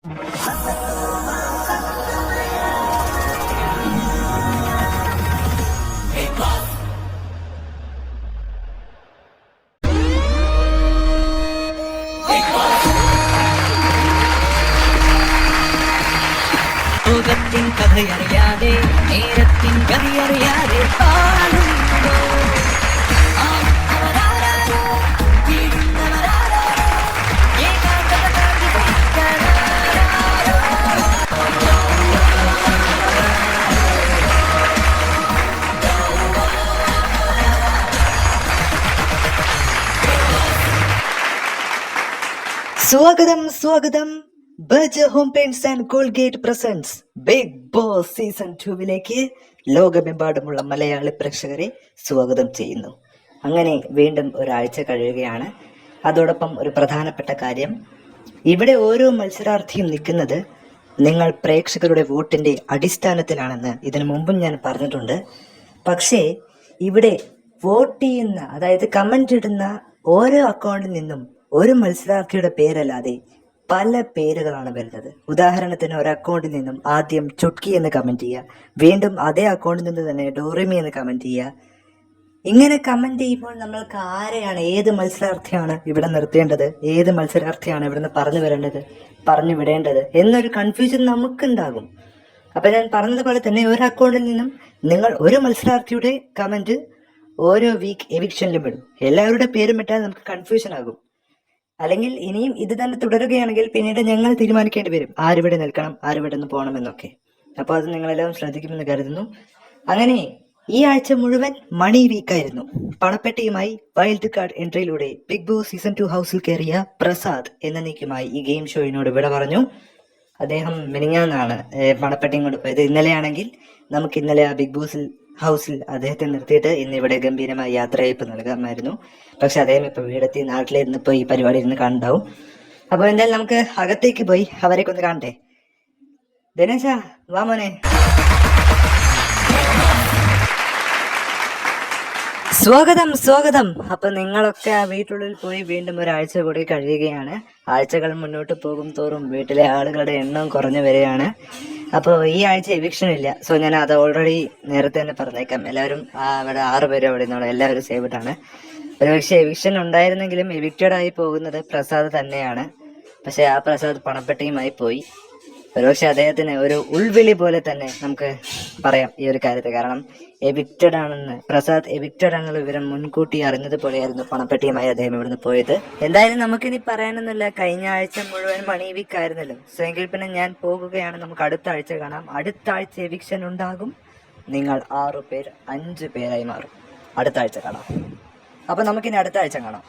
ലോകത്തിൻ കഥയറിയാതെ നേരത്തിൻ കഥയറിയാതെ പാടുന്നു സ്വാഗതം Berger home paints and Colgate presents Bigg Boss season 2 ലോകമെമ്പാടുമുള്ള മലയാളി പ്രേക്ഷകരെ സ്വാഗതം ചെയ്യുന്നു. അങ്ങനെ വീണ്ടും ഒരാഴ്ച കഴിയുകയാണ്. അതോടൊപ്പം ഒരു പ്രധാനപ്പെട്ട കാര്യം, ഇവിടെ ഓരോ മത്സരാർത്ഥിയും നിൽക്കുന്നത് നിങ്ങൾ പ്രേക്ഷകരുടെ വോട്ടിന്റെ അടിസ്ഥാനത്തിലാണെന്ന് ഇതിനു മുമ്പും ഞാൻ പറഞ്ഞിട്ടുണ്ട്. പക്ഷേ ഇവിടെ വോട്ട് ചെയ്യുന്ന, അതായത് കമന്റ് ഇടുന്ന ഓരോ അക്കൗണ്ടിൽ നിന്നും ഒരു മത്സരാർത്ഥിയുടെ പേരല്ലാതെ പല പേരുകളാണ് വരുന്നത്. ഉദാഹരണത്തിന്, ഒരു അക്കൗണ്ടിൽ നിന്നും ആദ്യം ചുട്കി എന്ന് കമന്റ് ചെയ്യുക, വീണ്ടും അതേ അക്കൗണ്ടിൽ നിന്ന് തന്നെ ഡോറിമി എന്ന് കമന്റ് ചെയ്യുക. ഇങ്ങനെ കമന്റ് ചെയ്യുമ്പോൾ നമ്മൾക്ക് ആരെയാണ്, ഏത് മത്സരാർത്ഥിയാണ് ഇവിടെ നിർത്തേണ്ടത്, ഏത് മത്സരാർത്ഥിയാണ് ഇവിടുന്ന് പറഞ്ഞു വിടേണ്ടത് എന്നൊരു കൺഫ്യൂഷൻ നമുക്കുണ്ടാകും. അപ്പൊ ഞാൻ പറഞ്ഞതുപോലെ തന്നെ ഒരു അക്കൗണ്ടിൽ നിന്നും നിങ്ങൾ ഒരു മത്സരാർത്ഥിയുടെ കമന്റ് ഓരോ വീക്ക് എവിക്ഷനിലും ഇടും. എല്ലാവരുടെ പേരും ഇട്ടാൽ നമുക്ക് കൺഫ്യൂഷൻ ആകും. അല്ലെങ്കിൽ ഇനിയും ഇത് തന്നെ തുടരുകയാണെങ്കിൽ പിന്നീട് ഞങ്ങൾ തീരുമാനിക്കേണ്ടി വരും ആരിവിടെ നിൽക്കണം, ആരിവിടെ നിന്ന് പോകണമെന്നൊക്കെ. അപ്പോൾ അത് നിങ്ങളെല്ലാം ശ്രദ്ധിക്കുമെന്ന് കരുതുന്നു. അങ്ങനെ ഈ ആഴ്ച മുഴുവൻ മണി വീക്കായിരുന്നു. പണപ്പെട്ടിയുമായി വൈൽഡ് കാർഡ് എൻട്രിയിലൂടെ ബിഗ് ബോസ് സീസൺ 2 ഹൗസിൽ കയറിയ പ്രസാദ് എന്നേക്കുമായി ഈ ഗെയിം ഷോയിനോട് വിട പറഞ്ഞു. അദ്ദേഹം മിനിഞ്ഞാന്നാണ് പണപ്പെട്ടിയും കൊണ്ട് പോയത്. ഇന്നലെയാണെങ്കിൽ നമുക്ക് ഇന്നലെ ആ ബിഗ് ബോസ് ഹൗസിൽ അദ്ദേഹത്തെ നിർത്തിയിട്ട് ഇന്ന് ഇവിടെ ഗംഭീരമായ യാത്രയയപ്പ് നൽകാമായിരുന്നു. പക്ഷെ അദ്ദേഹം ഇപ്പൊ വീടെത്തി നാട്ടിലിരുന്ന് ഇപ്പൊ ഈ പരിപാടി ഇരുന്ന് കണ്ടാവും. അപ്പൊ എന്തായാലും നമുക്ക് അകത്തേക്ക് പോയി അവരെ ഒന്ന് കാണട്ടെ. ദിനേശ, വാ മോനെ. സ്വാഗതം. അപ്പൊ നിങ്ങളൊക്കെ ആ വീട്ടുള്ളിൽ പോയി വീണ്ടും ഒരാഴ്ച കൂടി കഴിയുകയാണ്. ആഴ്ചകൾ മുന്നോട്ട് പോകും തോറും വീട്ടിലെ ആളുകളുടെ എണ്ണം കുറഞ്ഞു വരികയാണ്. അപ്പോൾ ഈ ആഴ്ച എവിക്ഷൻ ഇല്ല. സോ ഞാൻ അത് ഓൾറെഡി നേരത്തെ തന്നെ പറഞ്ഞേക്കാം. എല്ലാവരും അവിടെ 6 പേര് അവിടെ നിന്നുള്ള എല്ലാവരും സേവ്ഡാണ്. ഒരുപക്ഷെ എവിക്ഷൻ ഉണ്ടായിരുന്നെങ്കിലും എവിക്റ്റഡ് ആയി പോകുന്നത് പ്രസാദ് തന്നെയാണ്. പക്ഷെ ആ പ്രസാദ് പണപ്പെട്ടിയുമായി പോയി. ഒരുപക്ഷെ അദ്ദേഹത്തിന് ഒരു ഉൾവിളി പോലെ തന്നെ നമുക്ക് പറയാം ഈ ഒരു കാര്യത്തെ. കാരണം പ്രസാദ് എവിക്റ്റഡ് ആണെന്നുള്ള വിവരം മുൻകൂട്ടി അറിഞ്ഞതുപോലെയായിരുന്നു പണപ്പെട്ടിയുമായി അദ്ദേഹം ഇവിടുന്ന് പോയത്. എന്തായാലും നമുക്കിനി പറയാനൊന്നുമില്ല. കഴിഞ്ഞ ആഴ്ച മുഴുവൻ മണി വീക്ക് ആയിരുന്നല്ലോ. സോ എങ്കിൽ പിന്നെ ഞാൻ പോകുകയാണ്. നമുക്ക് അടുത്ത ആഴ്ച കാണാം. അടുത്ത ആഴ്ച എവിക്ഷൻ ഉണ്ടാകും. നിങ്ങൾ 6 പേർ 5 പേരായി മാറും. അടുത്ത ആഴ്ച കാണാം. അപ്പൊ നമുക്കിനി അടുത്ത ആഴ്ച കാണാം.